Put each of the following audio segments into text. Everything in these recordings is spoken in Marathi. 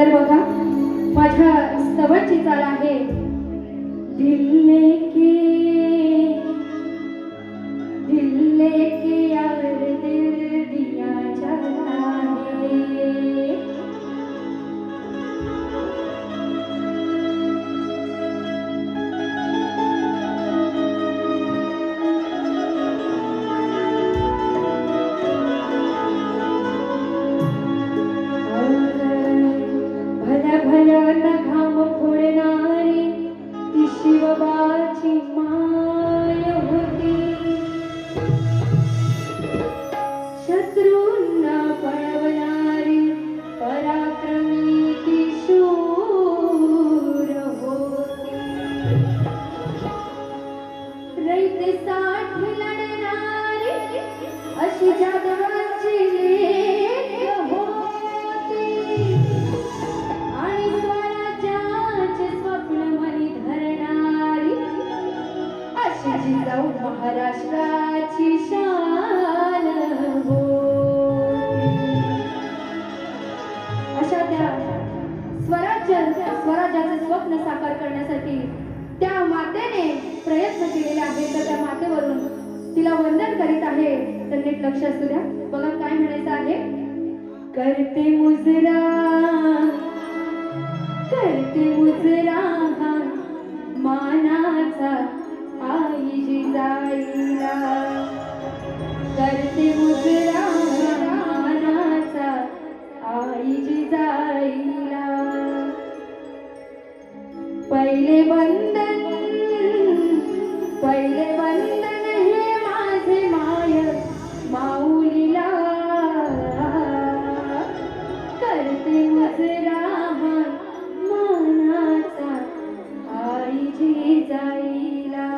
तर बघा माझ्या स्तवाची चाल आहे, दिल लेके यार दिल दिया जाता है। भल्या भल्या घाम फोडणारी ती शिवबाची माय होती, शत्रूंना पळवणारी पराक्रमी ती शूर होती, रयतेसाठी लढणारी अशी जादवाची लेक होती, आणि स्वराज्याचे स्वप्न मनी धरणारी अशी जिजाऊ महाराष्ट्राची शान होती। अशा त्या स्वराज्याचे स्वप्न साकार करण्यासाठी त्या मातेने प्रयत्न केलेले आहेत, तर त्या मातेवरून तिला वंदन करीत आहे। तर नीट लक्ष असू द्या, बघा काय म्हणायचं आहे, करते मुजरा मानाचा आई जिजाईला, करते मुजरा मानाचा आई जिजाईला, पहिले वंदन हे माझे माय माऊलीला, करते मुजरा मानाचा आई जिजाईला।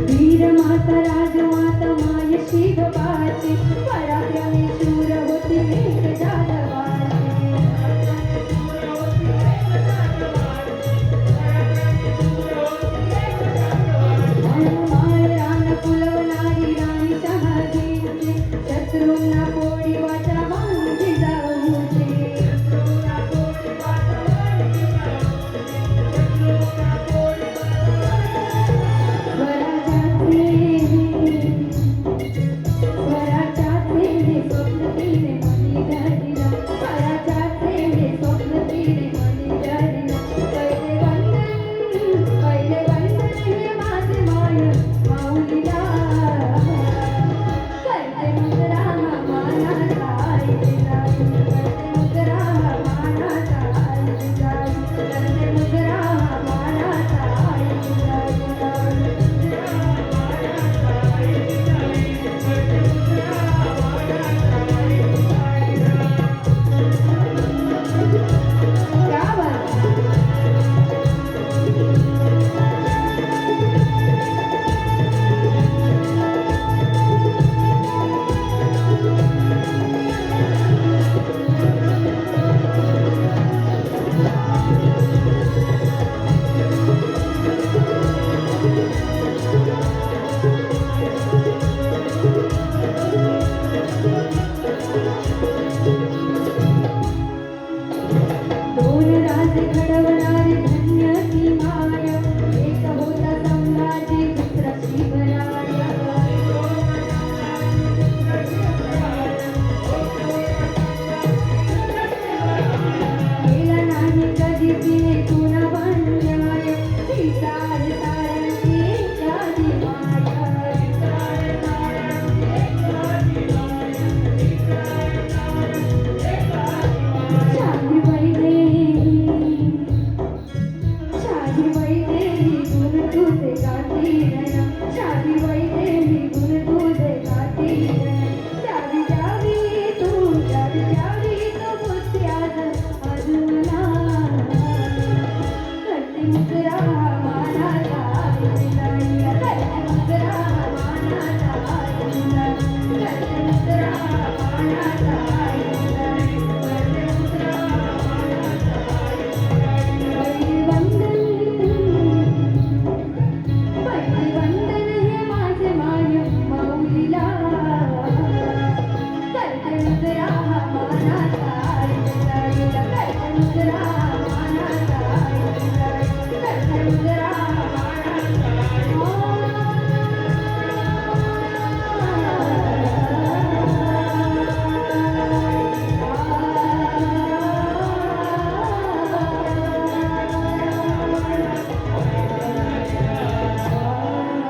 वीर माता राजमाता माय शिवबाची